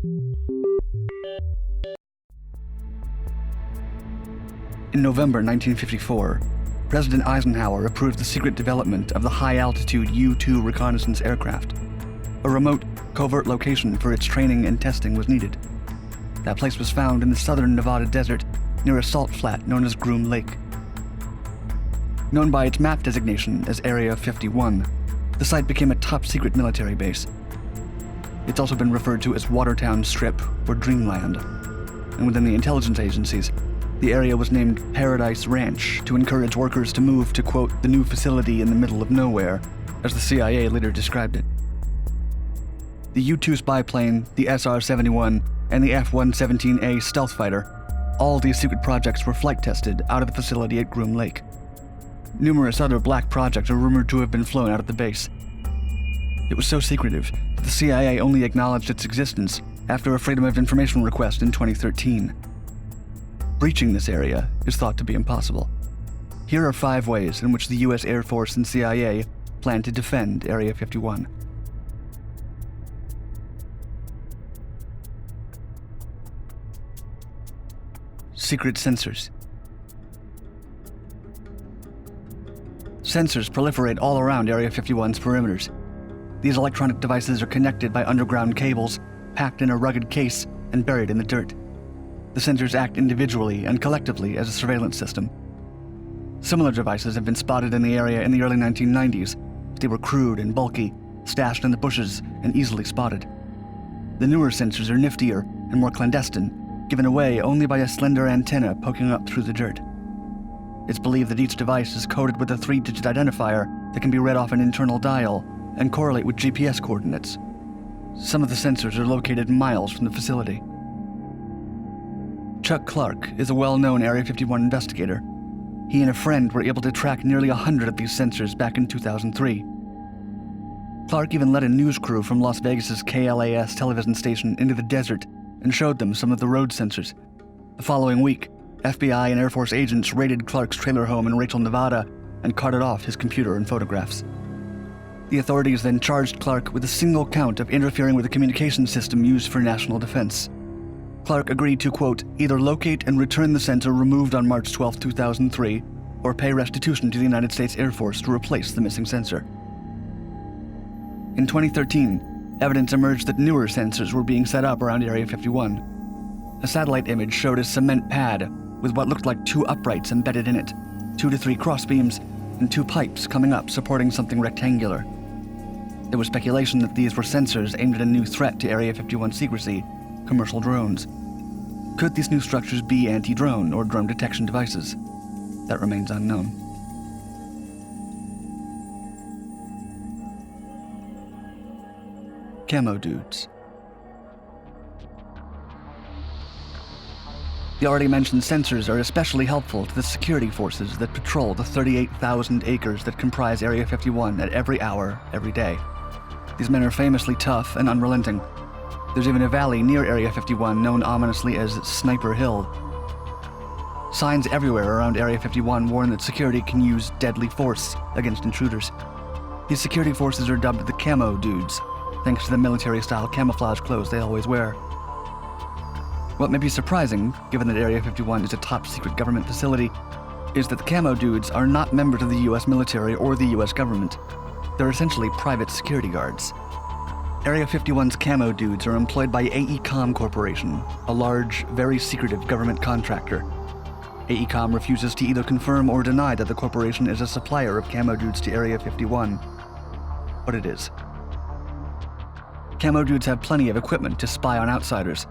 In November 1954, President Eisenhower approved the secret development of the high-altitude U-2 reconnaissance aircraft. A remote, covert location for its training and testing was needed. That place was found in the southern Nevada desert near a salt flat known as Groom Lake. Known by its map designation as Area 51, the site became a top-secret military base. It's also been referred to as Watertown Strip or Dreamland. And within the intelligence agencies, the area was named Paradise Ranch to encourage workers to move to, quote, the new facility in the middle of nowhere, as the CIA later described it. The U-2 spy plane, the SR-71, and the F-117A stealth fighter, all these secret projects were flight tested out of the facility at Groom Lake. Numerous other black projects are rumored to have been flown out of the base. It was so secretive that the CIA only acknowledged its existence after a Freedom of Information request in 2013. Breaching this area is thought to be impossible. Here are 5 ways in which the U.S. Air Force and CIA plan to defend Area 51. Secret sensors. Sensors proliferate all around Area 51's perimeters. These electronic devices are connected by underground cables, packed in a rugged case, and buried in the dirt. The sensors act individually and collectively as a surveillance system. Similar devices have been spotted in the area in the early 1990s. They were crude and bulky, stashed in the bushes, and easily spotted. The newer sensors are niftier and more clandestine, given away only by a slender antenna poking up through the dirt. It's believed that each device is coded with a 3-digit identifier that can be read off an internal dial and correlate with GPS coordinates. Some of the sensors are located miles from the facility. Chuck Clark is a well-known Area 51 investigator. He and a friend were able to track nearly 100 of these sensors back in 2003. Clark even led a news crew from Las Vegas's KLAS television station into the desert and showed them some of the road sensors. The following week, FBI and Air Force agents raided Clark's trailer home in Rachel, Nevada, and carted off his computer and photographs. The authorities then charged Clark with a single count of interfering with a communication system used for national defense. Clark agreed to, quote, either locate and return the sensor removed on March 12, 2003, or pay restitution to the United States Air Force to replace the missing sensor. In 2013, evidence emerged that newer sensors were being set up around Area 51. A satellite image showed a cement pad with what looked like 2 uprights embedded in it, 2 to 3 crossbeams, and 2 pipes coming up supporting something rectangular. There was speculation that these were sensors aimed at a new threat to Area 51 secrecy: commercial drones. Could these new structures be anti-drone or drone detection devices? That remains unknown. Camo Dudes. The already mentioned sensors are especially helpful to the security forces that patrol the 38,000 acres that comprise Area 51 at every hour, every day. These men are famously tough and unrelenting. There's even a valley near Area 51 known ominously as Sniper Hill. Signs everywhere around Area 51 warn that security can use deadly force against intruders. These security forces are dubbed the Camo Dudes, thanks to the military-style camouflage clothes they always wear. What may be surprising, given that Area 51 is a top-secret government facility, is that the Camo Dudes are not members of the U.S. military or the U.S. government. They're essentially private security guards. Area 51's Camo Dudes are employed by AECOM Corporation, a large, very secretive government contractor. AECOM refuses to either confirm or deny that the corporation is a supplier of Camo Dudes to Area 51. But it is. Camo Dudes have plenty of equipment to spy on outsiders.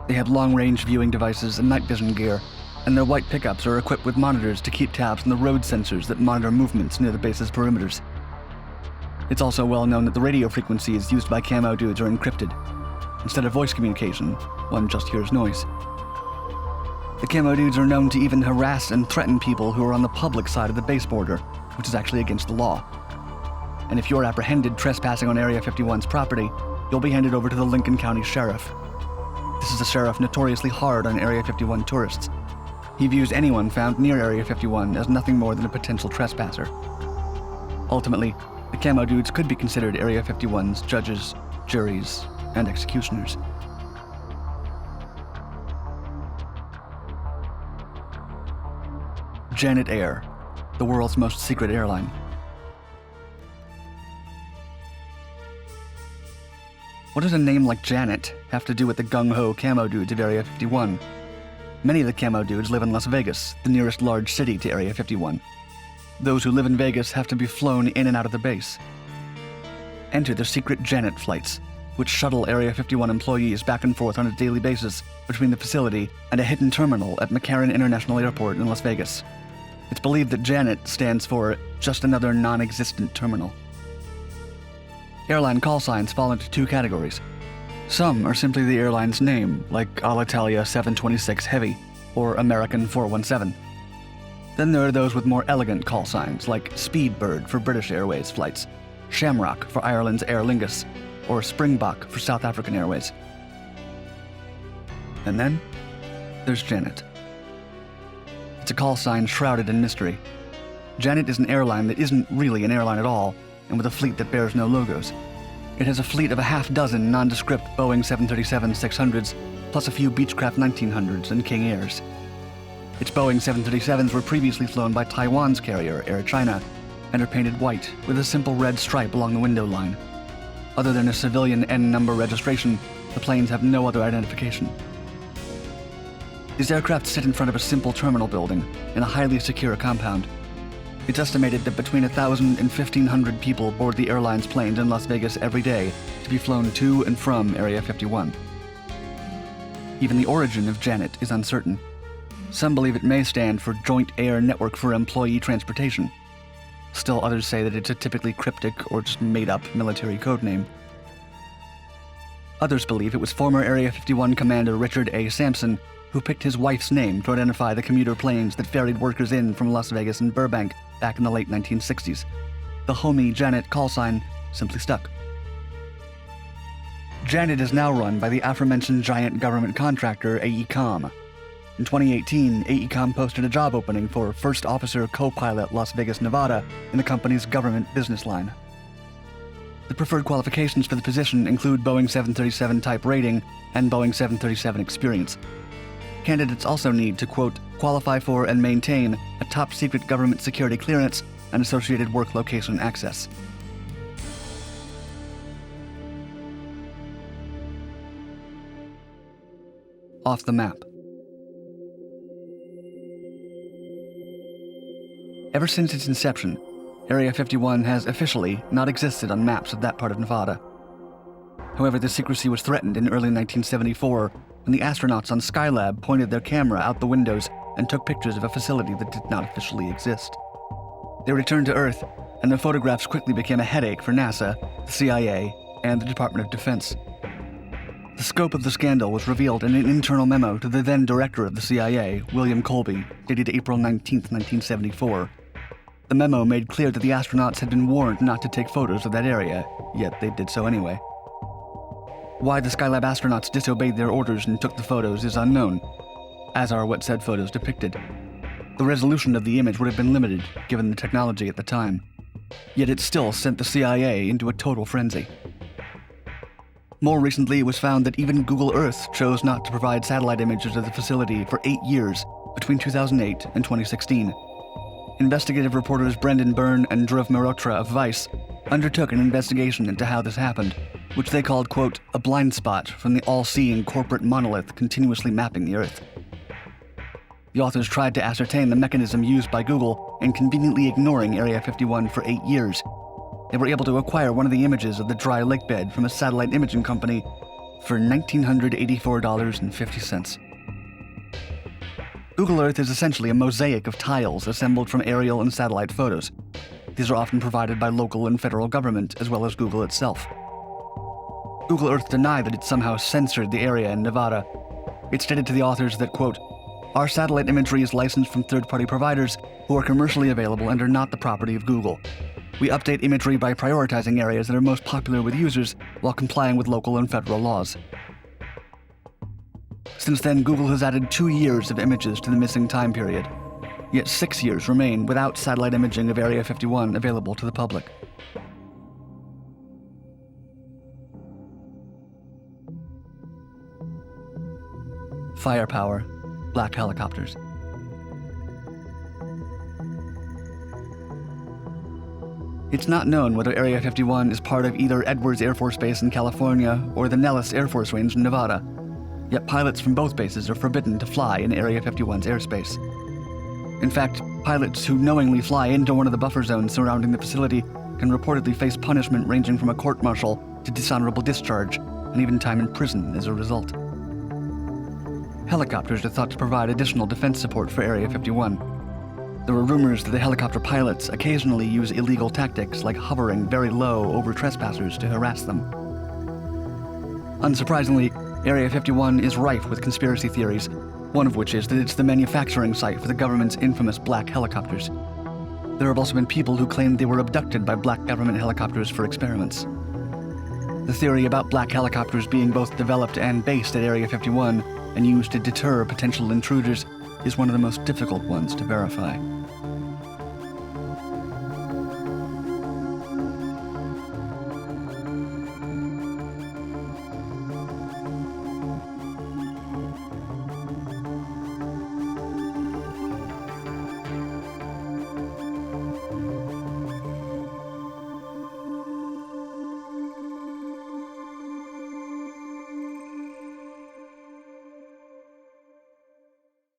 They have long-range viewing devices and night vision gear, and their white pickups are equipped with monitors to keep tabs on the road sensors that monitor movements near the base's perimeters. It's also well known that the radio frequencies used by Camo Dudes are encrypted. Instead of voice communication, one just hears noise. The Camo Dudes are known to even harass and threaten people who are on the public side of the base border, which is actually against the law. And if you're apprehended trespassing on Area 51's property, you'll be handed over to the Lincoln County Sheriff. This is a sheriff notoriously hard on Area 51 tourists. He views anyone found near Area 51 as nothing more than a potential trespasser. Ultimately, the Camo Dudes could be considered Area 51's judges, juries, and executioners. Janet Air, the world's most secret airline. What does a name like Janet have to do with the gung-ho Camo Dudes of Area 51? Many of the Camo Dudes live in Las Vegas, the nearest large city to Area 51. Those who live in Vegas have to be flown in and out of the base. Enter the secret Janet flights, which shuttle Area 51 employees back and forth on a daily basis between the facility and a hidden terminal at McCarran International Airport in Las Vegas. It's believed that Janet stands for just another non-existent terminal. Airline call signs fall into two categories. Some are simply the airline's name, like Alitalia 726 Heavy or American 417. Then there are those with more elegant call signs, like Speedbird for British Airways flights, Shamrock for Ireland's Aer Lingus, or Springbok for South African Airways. And then there's Janet. It's a call sign shrouded in mystery. Janet is an airline that isn't really an airline at all, and with a fleet that bears no logos. It has a fleet of a half-dozen nondescript Boeing 737-600s, plus a few Beechcraft 1900s and King Airs. Its Boeing 737s were previously flown by Taiwan's carrier, Air China, and are painted white with a simple red stripe along the window line. Other than a civilian N-number registration, the planes have no other identification. These aircraft sit in front of a simple terminal building in a highly secure compound. It's estimated that between 1,000 and 1,500 people board the airline's planes in Las Vegas every day to be flown to and from Area 51. Even the origin of Janet is uncertain. Some believe it may stand for Joint Air Network for Employee Transportation. Still others say that it's a typically cryptic or just made-up military code name. Others believe it was former Area 51 Commander Richard A. Sampson who picked his wife's name to identify the commuter planes that ferried workers in from Las Vegas and Burbank back in the late 1960s. The homie Janet call sign simply stuck. Janet is now run by the aforementioned giant government contractor AECOM. In 2018, AECOM posted a job opening for First Officer Co-Pilot Las Vegas, Nevada in the company's government business line. The preferred qualifications for the position include Boeing 737 type rating and Boeing 737 experience. Candidates also need to, quote, qualify for and maintain a top-secret government security clearance and associated work location access. Off the map. Ever since its inception, Area 51 has officially not existed on maps of that part of Nevada. However, the secrecy was threatened in early 1974 when the astronauts on Skylab pointed their camera out the windows and took pictures of a facility that did not officially exist. They returned to Earth, and their photographs quickly became a headache for NASA, the CIA, and the Department of Defense. The scope of the scandal was revealed in an internal memo to the then director of the CIA, William Colby, dated April 19, 1974. The memo made clear that the astronauts had been warned not to take photos of that area, yet they did so anyway. Why the Skylab astronauts disobeyed their orders and took the photos is unknown, as are what said photos depicted. The resolution of the image would have been limited, given the technology at the time. Yet it still sent the CIA into a total frenzy. More recently, it was found that even Google Earth chose not to provide satellite images of the facility for 8 years, between 2008 and 2016. Investigative reporters Brendan Byrne and Dhruv Mehrotra of Vice undertook an investigation into how this happened, which they called, quote, a blind spot from the all-seeing corporate monolith continuously mapping the Earth. The authors tried to ascertain the mechanism used by Google in conveniently ignoring Area 51 for 8 years. They were able to acquire one of the images of the dry lake bed from a satellite imaging company for $1,984.50. Google Earth is essentially a mosaic of tiles assembled from aerial and satellite photos. These are often provided by local and federal government, as well as Google itself. Google Earth denied that it somehow censored the area in Nevada. It stated to the authors that, quote, our satellite imagery is licensed from third-party providers who are commercially available and are not the property of Google. We update imagery by prioritizing areas that are most popular with users while complying with local and federal laws. Since then, Google has added 2 years of images to the missing time period, yet 6 years remain without satellite imaging of Area 51 available to the public. Firepower, black helicopters. It's not known whether Area 51 is part of either Edwards Air Force Base in California or the Nellis Air Force Range in Nevada, yet pilots from both bases are forbidden to fly in Area 51's airspace. In fact, pilots who knowingly fly into one of the buffer zones surrounding the facility can reportedly face punishment ranging from a court-martial to dishonorable discharge, and even time in prison as a result. Helicopters are thought to provide additional defense support for Area 51. There are rumors that the helicopter pilots occasionally use illegal tactics like hovering very low over trespassers to harass them. Unsurprisingly, Area 51 is rife with conspiracy theories, one of which is that it's the manufacturing site for the government's infamous black helicopters. There have also been people who claimed they were abducted by black government helicopters for experiments. The theory about black helicopters being both developed and based at Area 51 and used to deter potential intruders is one of the most difficult ones to verify.